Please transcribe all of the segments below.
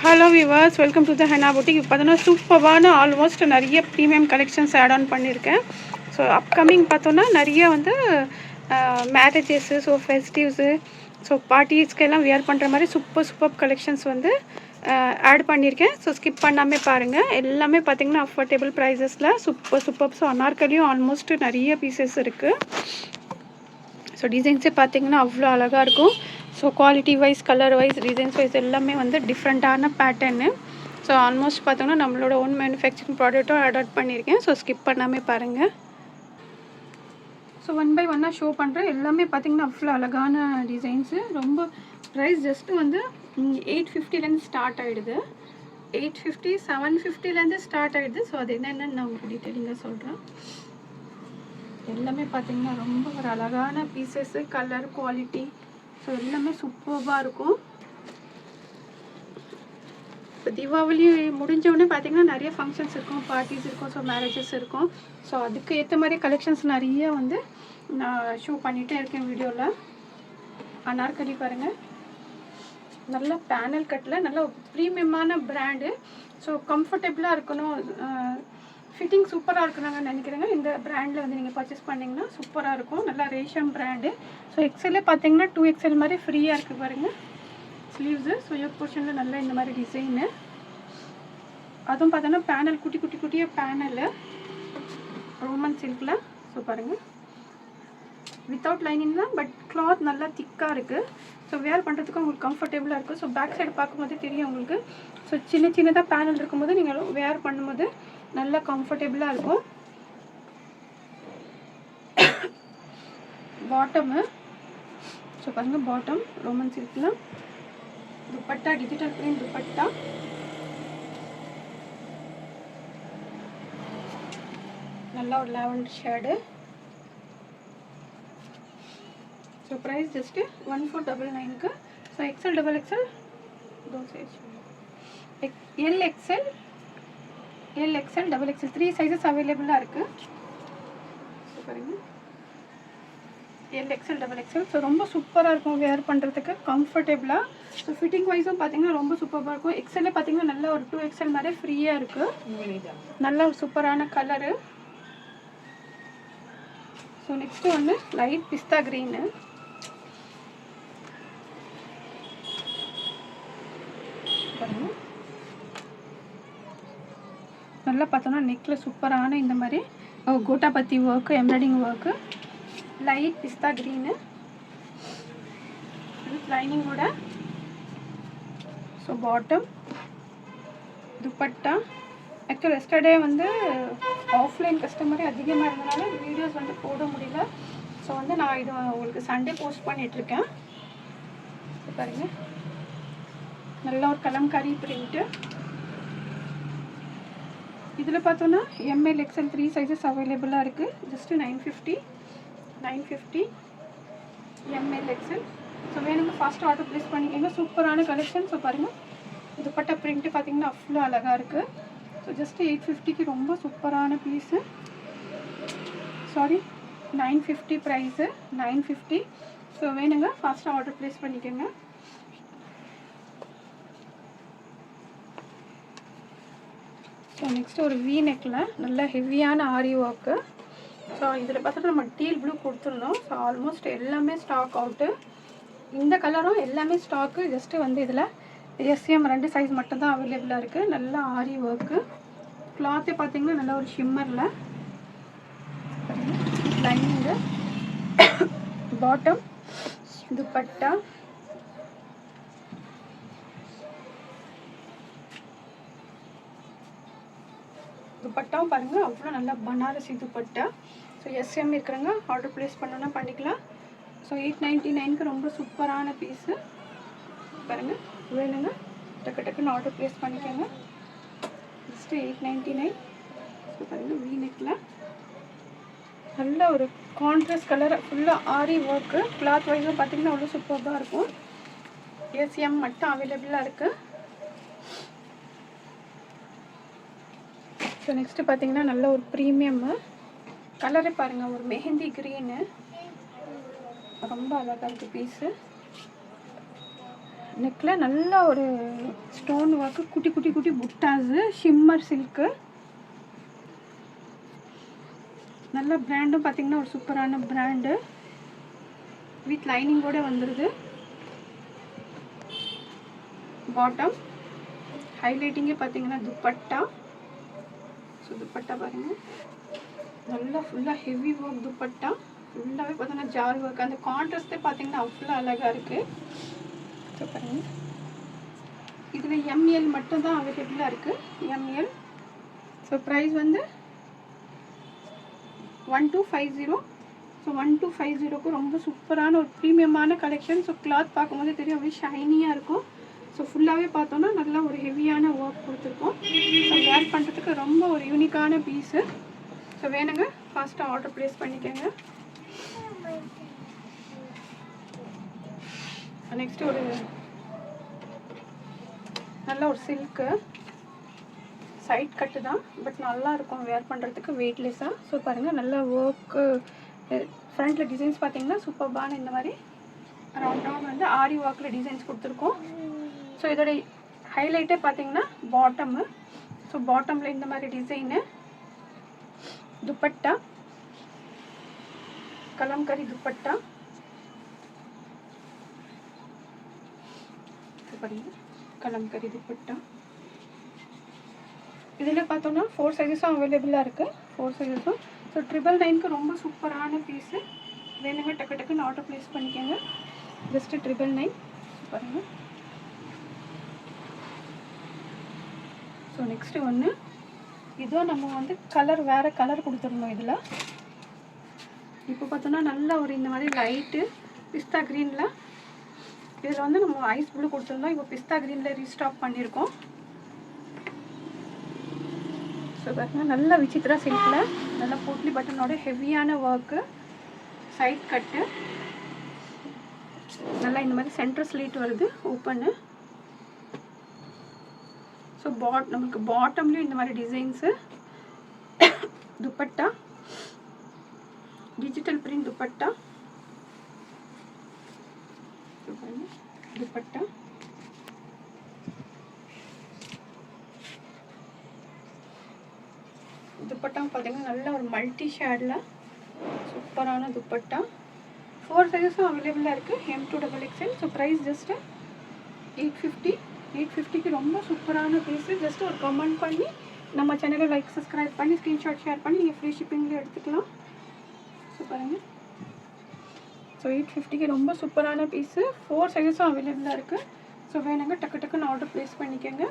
Hello viewers, welcome to the Hena boutique. இப்போ பார்த்தோன்னா சூப்பரான ஆல்மோஸ்ட் நிறைய ப்ரீமியம் கலெக்ஷன்ஸ் ஆட் ஆன் பண்ணியிருக்கேன். ஸோ அப்கமிங் பார்த்தோன்னா நிறைய வந்து மேரேஜஸ்ஸு, ஸோ ஃபெஸ்டிவ்ஸு, ஸோ பார்ட்டிஸ்க்கெல்லாம் வியர் பண்ணுற மாதிரி சூப்பர் கலெக்ஷன்ஸ் வந்து ஆட் பண்ணியிருக்கேன். ஸோ ஸ்கிப் பண்ணாமல் பாருங்கள். எல்லாமே பார்த்திங்கன்னா அஃபோர்டபுள் ப்ரைஸஸில் சூப்பர். ஸோ அனார்கலியும் ஆல்மோஸ்ட் நிறைய பீசஸ் இருக்குது. ஸோ டிசைன்ஸே பார்த்திங்கன்னா அவ்வளோ அழகாக இருக்கும். So quality wise, colour wise, designs wise எல்லாமே வந்து டிஃப்ரெண்ட்டான பேட்டர்னு. ஸோ ஆல்மோஸ்ட் பார்த்தோன்னா நம்மளோட ஓன் மேனுஃபேக்சரிங் ப்ராடக்ட்டும் அடாப்ட் பண்ணியிருக்கேன். ஸோ ஸ்கிப் பண்ணாமல் பாருங்கள். ஸோ 1 by 1 ஷோ பண்ணுறேன். எல்லாமே பார்த்திங்கன்னா அவ்வளோ அழகான டிசைன்ஸு. ரொம்ப ப்ரைஸ் ஜஸ்ட்டு வந்து 850லேருந்து ஸ்டார்ட் ஆகிடுது. 850, 750லேருந்து ஸ்டார்ட் ஆகிடுது. ஸோ அது என்னென்னு நான் உங்களுக்கு டீட்டெயிலிங்காக சொல்கிறேன். எல்லாமே பார்த்திங்கன்னா ரொம்ப ஒரு அழகான பீசஸ்ஸு, கலர், குவாலிட்டி, ஸோ எல்லாமே சூப்பராக இருக்கும். இப்போ தீபாவளி முடிஞ்சவொடனே பார்த்திங்கன்னா நிறைய ஃபங்க்ஷன்ஸ் இருக்கும், பார்ட்டிஸ் இருக்கும், ஸோ மேரேஜஸ் இருக்கும். ஸோ அதுக்கு ஏற்ற மாதிரி கலெக்ஷன்ஸ் நிறைய வந்து நான் ஷோ பண்ணிகிட்டே இருக்கேன் வீடியோவில். அனார்கலி பாருங்கள், நல்ல பேனல் கட்டில் நல்ல ப்ரீமியமான பிராண்டு. ஸோ கம்ஃபர்டபுளாக இருக்கணும், ஃபிட்டிங் சூப்பராக இருக்கணும்னு நினைக்கிறேங்க. இந்த பிராண்டில் வந்து நீங்கள் பர்ச்சேஸ் பண்ணிங்கன்னா சூப்பராக இருக்கும். நல்லா ரேஷம் பிராண்டு. ஸோ எக்ஸல்லே பார்த்தீங்கன்னா 2XL மாதிரி ஃப்ரீயாக இருக்குது பாருங்கள் ஸ்லீவ்ஸு. ஸோ யோக் போர்ஷனில் நல்லா இந்த மாதிரி டிசைனு. அதுவும் பார்த்தோன்னா பேனல் குட்டியாக பேனலு ரோமன் சில்கில். ஸோ பாருங்கள், வித்தவுட் லைனிங் தான், பட் கிளாத் நல்லா திக்காக இருக்குது. ஸோ வேர் பண்ணுறதுக்கு உங்களுக்கு கம்ஃபர்டபுளாக இருக்குது. ஸோ பேக் சைடு பார்க்கும்போது தெரியும் உங்களுக்கு. ஸோ சின்னதாக பேனல் இருக்கும்போது நீங்கள் வேர் பண்ணும்போது நல்லா கம்ஃபர்டபுளாக இருக்கும். பாட்டமு, ஸோ பாருங்கள், பாட்டம் ரோமன் சில்கில். Dupatta digital print dupatta. நல்லா ஒரு lavender shade. So price just 1499க்கு. So XL, XXL, LXL, XXL 3 sizes அவைலபிளாக இருக்குது. ஸோ பாருங்கள், LXL, XXL. ஸோ ரொம்ப சூப்பராக இருக்கும் வேர் பண்ணுறதுக்கு, கம்ஃபர்டபுளாக. ஸோ ஃபிட்டிங் வைஸும் பார்த்தீங்கன்னா ரொம்ப சூப்பராக இருக்கும். XLலே பார்த்தீங்கன்னா நல்ல ஒரு 2XL மாதிரி ஃப்ரீயாக இருக்குது. நல்ல ஒரு சூப்பரான கலரு. ஸோ நெக்ஸ்ட்டு வந்து லைட் பிஸ்தா க்ரீனு. பாருங்கள், நல்லா பார்த்தோன்னா நெக்கில் சூப்பரான இந்த மாதிரி gota patti work, embroidering work, light pista green லைனிங்கோட. So bottom, dupatta. Actual yesterday வந்து ஆஃப்லைன் கஸ்டமரே அதிகமாக இருந்தனால வீடியோஸ் வந்து போட முடியல. ஸோ வந்து நான் இது உங்களுக்கு சண்டே போஸ்ட் பண்ணிகிட்ருக்கேன். பாருங்கள், நல்ல ஒரு கலம்காரி பிரிண்ட்டு. இதில் பார்த்தோன்னா ML, XL 3 சைஸஸ் அவைலபிளாக இருக்குது. Just 950 ML, XL. ஸோ வேணுங்க ஃபாஸ்ட்டாக ஆர்டர் ப்ளேஸ் பண்ணிக்கோங்க. சூப்பரான கலெக்ஷன். ஸோ பாருங்கள், துப்பட்டா பிரிண்ட்டு பார்த்திங்கன்னா அவ்வளோ அழகாக இருக்குது. ஸோ ஜஸ்ட்டு 850க்கு ரொம்ப சூப்பரான பீஸு. Sorry, 950 price, 950. ஸோ வேணுங்க ஃபாஸ்ட்டாக ஆர்டர் ப்ளேஸ் பண்ணிக்கோங்க. ஸோ நெக்ஸ்ட்டு ஒரு V நெக்கில் நல்ல ஹெவியான ஆரி ஒர்க்கு. ஸோ இதில் பார்த்தோன்னா நம்ம டீல் ப்ளூ கொடுத்துருந்தோம். ஸோ ஆல்மோஸ்ட் எல்லாமே ஸ்டாக் அவுட்டு. இந்த கலரும் எல்லாமே ஸ்டாக்கு. ஜஸ்ட்டு வந்து இதில் SM 2 சைஸ் மட்டும்தான் அவைலபிளாக இருக்குது. நல்ல ஆரி ஒர்க்கு. கிளாத்தே பார்த்திங்கன்னா நல்ல ஒரு ஷிம்மரில். Lining, bottom, dupatta. துப்பட்டாவும் பாருங்கள் அவ்வளோ நல்லா பனாரசி துப்பட்டா. ஸோ SM இருக்கிறவங்க ஆர்டர் ப்ளேஸ் பண்ணோன்னா பண்ணிக்கலாம். ஸோ 899க்கு ரொம்ப சூப்பரான பீஸு. பாருங்கள், வேணுங்க டக்குன்னு ஆர்டர் ப்ளேஸ் பண்ணிக்கோங்க. ஜஸ்ட்டு 899. ஸோ பாருங்கள், V நெக்கில் நல்ல ஒரு கான்ட்ராஸ்ட் கலர், ஃபுல்லாக ஆரி ஒர்க்கு. கிளாத் வைஸும் பார்த்திங்கன்னா அவ்வளோ சூப்பராக இருக்கும். SM மட்டும் அவைலபிளாக இருக்குது. ஸோ நெக்ஸ்ட்டு பார்த்தீங்கன்னா நல்ல ஒரு ப்ரீமியம்மு கலரே பாருங்கள், ஒரு மெஹந்தி க்ரீனு, ரொம்ப அழகாக இருக்குது பீஸு. நெக்கில் நல்ல ஒரு ஸ்டோன் ஒர்க்கு, குட்டி குட்டி குட்டி புட்டாஸு, ஷிம்மர் சில்க்கு. நல்ல பிராண்டும் பார்த்திங்கன்னா ஒரு சூப்பரான பிராண்டு, வித் லைனிங்கோடு வந்துடுது. பாட்டம் ஹைலைட்டிங்கே பார்த்திங்கன்னா துப்பட்டா. ஸோ துப்பட்டா பாருங்கள், நல்லா ஃபுல்லாக ஹெவி ஒர்க் துப்பட்டா. ஃபுல்லாகவே பார்த்தீங்கன்னா ஜார் ஒர்க். அந்த கான்ட்ராஸ்ட்டே பார்த்திங்கன்னா அவ்வளோ அழகாக இருக்குது. ஸோ பாருங்கள், இதில் எம்எல் மட்டும்தான் அவைலபிளாக இருக்குது, எம்எல். ஸோ ப்ரைஸ் வந்து 1250. ஸோ 1250க்கு ரொம்ப சூப்பரான ஒரு ப்ரீமியமான கலெக்ஷன். ஸோ கிளாத் பார்க்கும்போது தெரியும், அப்படியே ஷைனியாக இருக்கும். ஸோ ஃபுல்லாகவே பார்த்தோன்னா நல்லா ஒரு ஹெவியான ஒர்க் கொடுத்துருக்கோம். ஸோ வேர் பண்ணுறதுக்கு ரொம்ப ஒரு யூனிக்கான பீஸு. ஸோ வேணுங்க, ஃபாஸ்ட்டாக ஆர்டர் ப்ளேஸ் பண்ணிக்கோங்க. நெக்ஸ்ட் ஒரு நல்ல ஒரு சில்க்கு சைட் கட்டு தான், பட் நல்லா இருக்கும் வேர் பண்ணுறதுக்கு, வெயிட்லெஸ்ஸாக. ஸோ பாருங்கள், நல்ல ஒர்க்கு. ஃப்ரண்ட்டில் டிசைன்ஸ் பார்த்தீங்கன்னா சூப்பர்பான இந்த மாதிரி ரவுண்ட் வந்து ஆரி ஒர்க்கில் டிசைன்ஸ் கொடுத்துருக்கோம். ஸோ இதோட ஹைலைட்டே பார்த்தீங்கன்னா பாட்டமு. ஸோ பாட்டமில் இந்த மாதிரி டிசைனு. துப்பட்டா கலம்கரி துப்பட்டா. பாருங்கள், கலம்கரி துப்பட்டா. இதில் பார்த்தோன்னா 4 சைஸஸும் அவைலபிளாக இருக்குது, 4 சைஸஸும். ஸோ 999க்கு ரொம்ப சூப்பரான பீஸு. வேணுங்க டக்கு டக்குன்னு ஆர்டர் ப்ளேஸ் பண்ணிக்கோங்க. ஜஸ்ட்டு 999. பாருங்கள். ஸோ நெக்ஸ்ட்டு ஒன்று, இதோ நம்ம வந்து கலர் வேறு கலர் கொடுத்துருந்தோம் இதில். இப்போ பார்த்தோன்னா நல்ல ஒரு இந்த மாதிரி லைட்டு பிஸ்தா க்ரீனில். இதில் வந்து நம்ம ஐஸ் ப்ளூ கொடுத்துருந்தோம், இப்போ பிஸ்தா க்ரீனில் ரீஸ்டாக் பண்ணியிருக்கோம். ஸோ பார்த்தீங்கன்னா நல்ல விசித்ரா சில்கில் நல்ல போட்லி பட்டனோட ஹெவியான ஒர்க்கு, சைட் கட்டு. நல்லா இந்த மாதிரி சென்டர் ஸ்லீட் வருது, ஓப்பனு. ஸோ நமக்கு பாட்டம்லேயும் இந்த மாதிரி designs. Dupatta digital print dupatta. Dupatta dupatta பார்த்தீங்கன்னா நல்ல ஒரு மல்டி ஷேடில் சூப்பரான துப்பட்டா. 4 சைஸஸும் அவைலபிளாக இருக்குது, M2XXL. So price just 850. 850க்கு ரொம்ப சூப்பரான பீஸு. ஜஸ்ட் ஒரு கமெண்ட் பண்ணி நம்ம சேனலை லைக் சப்ஸ்கிரைப் பண்ணி ஸ்க்ரீன்ஷாட் ஷேர் பண்ணி நீங்கள் ஃப்ரீ ஷிப்பிங்கில் எடுத்துக்கலாம். ஸோ பாருங்கள், ஸோ 850க்கு ரொம்ப சூப்பரான பீஸு. 4 சைஸஸும் அவைலபிளாக இருக்குது. ஸோ வேணுங்க டக்கு டக்குன்னு ஆர்டர் ப்ளேஸ் பண்ணிக்கோங்க.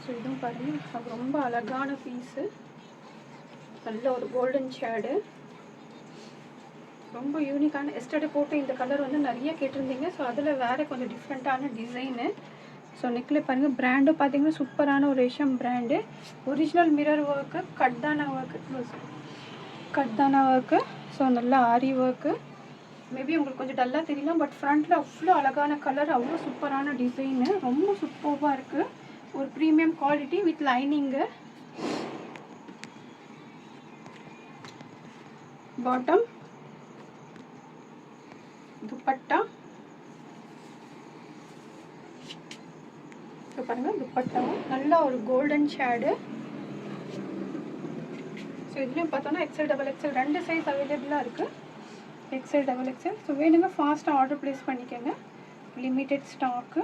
ஸோ இதுவும் பாருங்கள், அது ரொம்ப அழகான பீஸு. நல்ல ஒரு கோல்டன் ஷேடு, ரொம்ப யூனிக்கான. எஸ்டர்டே போட்டு இந்த கலர் வந்து நிறைய கேட்டிருந்தீங்க. ஸோ அதில் வேறு கொஞ்சம் டிஃப்ரெண்ட்டான டிசைனு. ஸோ நெக்கில் பாருங்கள், பிராண்டும் பார்த்தீங்கன்னா சூப்பரான ஒரு resham brand. Original mirror work, katdana work. So நல்லா ஆரி ஒர்க்கு. மேபி உங்களுக்கு கொஞ்சம் டல்லாக தெரியலாம், பட் ஃப்ரண்ட்டில் அவ்வளோ அழகான கலர், அவ்வளோ சூப்பரான டிசைனு, ரொம்ப சூப்பராக இருக்குது. ஒரு premium quality with lining. Bottom dupatta. இப்போ பாருங்கள், துப்பட்டாவும் நல்ல ஒரு கோல்டன் ஷேடு. ஸோ இதுலேயும் பார்த்தோன்னா XL, XXL 2 சைஸ் அவைலபிளாக இருக்குது, XL, XXL. ஸோ வேணுங்க ஃபாஸ்ட்டாக ஆர்டர் ப்ளேஸ் பண்ணிக்கோங்க, லிமிட்டெட் ஸ்டாக்கு.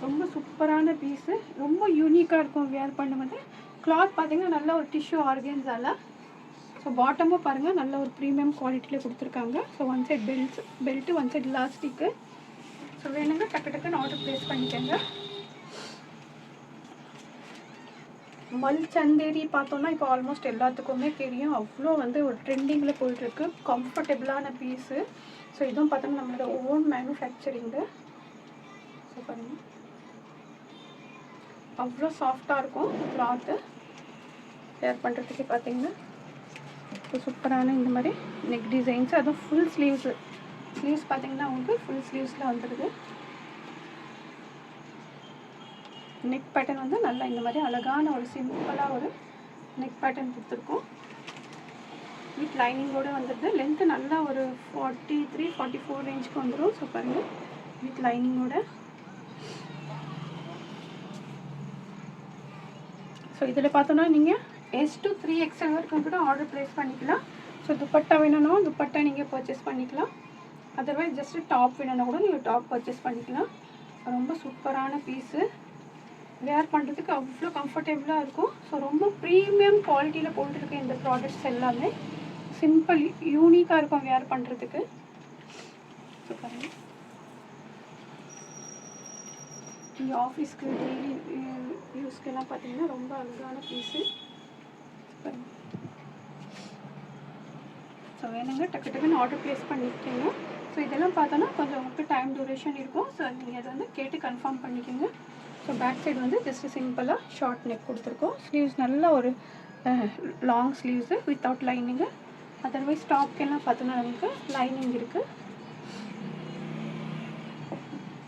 ரொம்ப சூப்பரான பீஸு, ரொம்ப யூனிக்காக இருக்கும் வேர் பண்ணும்போது. கிளாத் பார்த்தீங்கன்னா நல்ல ஒரு டிஷ்யூ ஆர்கன்ஸால. ஸோ பாட்டமும் பாருங்கள் நல்ல ஒரு ப்ரீமியம் குவாலிட்டியில் கொடுத்துருக்காங்க. So one side belt, one side elastic. So வேணுங்க டக்கு டக்குன்னு ஆர்டர் ப்ளேஸ் பண்ணிக்கோங்க. மல்சந்தேரி பார்த்தோன்னா இப்போ ஆல்மோஸ்ட் எல்லாத்துக்குமே தெரியும், அவ்வளோ வந்து ஒரு ட்ரெண்டிங்கில் போயிட்டுருக்கு. கம்ஃபர்டபுளான பீஸு. ஸோ இதுவும் பார்த்தோன்னா நம்மளோட ஓன் மேனுஃபேக்சரிங்கு. ஸோ பாருங்கள், அவ்வளோ சாஃப்டாக இருக்கும் கிளாத்து. வேர் பண்ணுறதுக்கு பார்த்தீங்கன்னா சூப்பரான இந்த மாதிரி நெக் டிசைன்ஸ். அதுவும் ஃபுல் ஸ்லீவ்ஸு. ஸ்லீவ்ஸ் பார்த்தீங்கன்னா உங்களுக்கு ஃபுல் ஸ்லீவ்ஸில் வந்துடுது. நெக் பேட்டர்ன் வந்து நல்லா இந்த மாதிரி அழகான ஒரு சிம்பிளாக ஒரு நெக் பேட்டர்ன் கொடுத்துருக்கோம். வித் லைனிங்கோடு வந்துடுது. லென்த்து நல்லா ஒரு 43-44 ரேஞ்சுக்கு வந்துடும். ஸோ பாருங்கள், வித் லைனிங்கோட. ஸோ இதில் பார்த்தோன்னா நீங்கள் S to 3XL வரைக்கும் கூட ஆர்டர் ப்ளேஸ் பண்ணிக்கலாம். ஸோ துப்பட்டா வேணும்னா துப்பட்டா நீங்கள் பர்ச்சேஸ் பண்ணிக்கலாம். அதர்வைஸ் ஜஸ்ட்டு டாப் வேணும்னா கூட நீங்கள் டாப் பர்ச்சேஸ் பண்ணிக்கலாம். ரொம்ப சூப்பரான பீஸு, வேர் பண்ணுறதுக்கு அவ்வளோ கம்ஃபர்டபுளாக இருக்கும். ஸோ ரொம்ப ப்ரீமியம் குவாலிட்டியில் போட்டுருக்க இந்த ப்ராடக்ட்ஸ் எல்லாமே சிம்பிள் யூனிக்காக இருக்கும் வேர் பண்ணுறதுக்கு. ஸோ பாருங்கள், நீங்கள் ஆஃபீஸ்க்கு டெய்லி யூஸ்க்கெல்லாம் பார்த்தீங்கன்னா ரொம்ப அழகான பீஸு. ஸோ வேணுங்க டக்கு டக்குன்னு ஆர்டர் ப்ளேஸ் பண்ணிக்கோங்க. ஸோ இதெல்லாம் பார்த்தோன்னா கொஞ்சம் உங்களுக்கு டைம் டியூரேஷன் இருக்கும். ஸோ நீங்கள் அதை வந்து கேட்டு கன்ஃபார்ம் பண்ணிக்கோங்க. ஸோ பேக் சைடு வந்து ஜஸ்ட்டு சிம்பிளாக ஷார்ட் நெக் கொடுத்துருக்கோம். ஸ்லீவ்ஸ் நல்ல ஒரு long sleeves without lining. Otherwise டாப்க்கெல்லாம் பார்த்தோன்னா நமக்கு லைனிங் இருக்குது.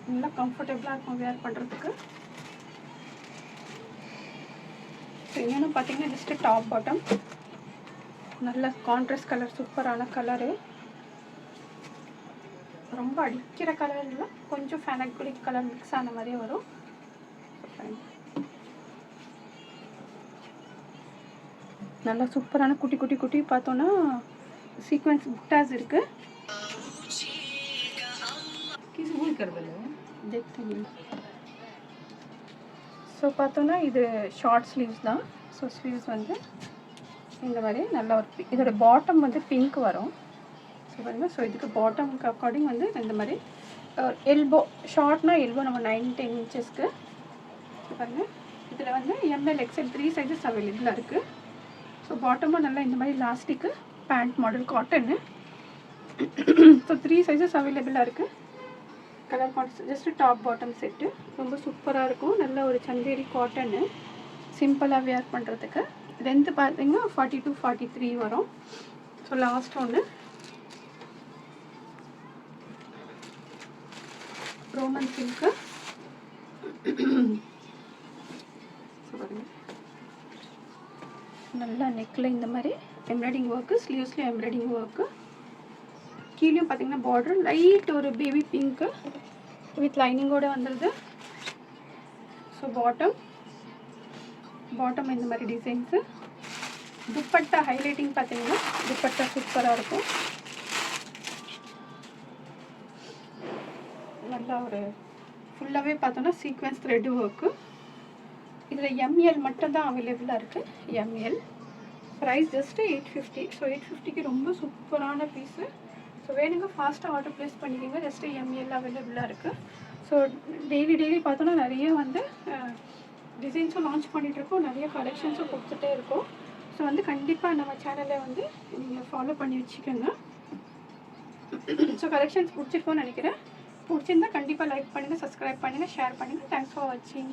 நல்லா கம்ஃபர்டபுளாக இருக்கும் வேர் பண்ணுறதுக்கு. ஸோ இன்னொன்று பார்த்தீங்கன்னா ஜஸ்ட்டு டாப் பாட்டம் நல்ல கான்ட்ராஸ்ட் கலர், சூப்பரான கலரு. ரொம்ப அடிக்கிற கலர் இல்லை, கொஞ்சம் ஃபெனக்ரிக் கலர் மிக்ஸ் ஆன மாதிரியே வரும். நல்லா சூப்பரான குட்டி குட்டி குட்டி பார்த்தோன்னா சீக்வென்ஸ் புட்டாஸ் இருக்குது. ஸோ பார்த்தோன்னா இது ஷார்ட் ஸ்லீவ்ஸ் தான். ஸோ ஸ்லீவ்ஸ் வந்து இந்த மாதிரி நல்லா ஒரு இதோட பாட்டம் வந்து பிங்க் வரும். ஸோ பாருங்கள், ஸோ இதுக்கு பாட்டமுக்கு அக்கார்டிங் வந்து இந்த மாதிரி எல்போ ஷார்ட்னா எல்போ நம்ம 9-10 இன்ச்சஸ்க்கு. ஸோ பாருங்கள், இதில் வந்து ML XL 3 சைஸஸ் அவைலபிளாக இருக்குது. ஸோ பாட்டமும் நல்லா இந்த மாதிரி elastic band model cotton. So 3 sizes அவைலபிளாக இருக்குது. Colour contrast just top bottom set ரொம்ப சூப்பராக இருக்கும். நல்ல ஒரு சந்தேரி காட்டனு, சிம்பிளாக வேர் பண்ணுறதுக்கு. லென்த்து பார்த்தீங்கன்னா 40-43 வரும். ஸோ லாஸ்ட் ஒன்று ரோமன் சில்க்கு. நல்லா நெக்கில் இந்த மாதிரி எம்ப்ராய்டிங் ஒர்க்கு, ஸ்லீவ்ஸ்லேயும் எம்ப்ராய்டிங் ஒர்க்கு. கீழேயும் பார்த்தீங்கன்னா பார்டர் லைட் ஒரு பேபி பிங்க்கு வித் லைனிங்கோடு வந்துடுது. ஸோ பாட்டம் இந்த மாதிரி டிசைன்ஸு. துப்பட்டா ஹைலைட்டிங் பார்த்தீங்கன்னா துப்பட்டா சூப்பராக இருக்கும். நல்லா ஒரு ஃபுல்லாகவே பார்த்தோன்னா சீக்வென்ஸ் த்ரெட் ஒர்க்கு. இதில் ML மட்டும்தான் அவைலபிளாக இருக்குது. ML price just 850. ஸோ 850க்கு ரொம்ப சூப்பரான பீஸு. ஸோ வேணுங்க ஃபாஸ்ட்டாக ஆர்டர் ப்ளேஸ் பண்ணிக்கோங்க. ஜஸ்ட்டு ML அவைலபிளாக இருக்குது. ஸோ டெய்லி பார்த்தோன்னா நிறைய வந்து டிசைன்ஸும் லான்ச் பண்ணிகிட்ருக்கோம், நிறைய கலெக்ஷன்ஸும் கொடுத்துட்டே இருக்கோம். ஸோ வந்து கண்டிப்பாக நம்ம சேனலை வந்து நீங்கள் ஃபாலோ பண்ணி வச்சுக்கோங்க. ஸோ கலெக்ஷன்ஸ் பிடிச்சிருக்கோன்னு நினைக்கிறேன். பிடிச்சிருந்தா கண்டிப்பாக லைக் பண்ணுங்கள், சப்ஸ்கிரைப் பண்ணுங்கள், ஷேர் பண்ணுங்கள். தேங்க்ஸ் ஃபார் வாட்சிங்.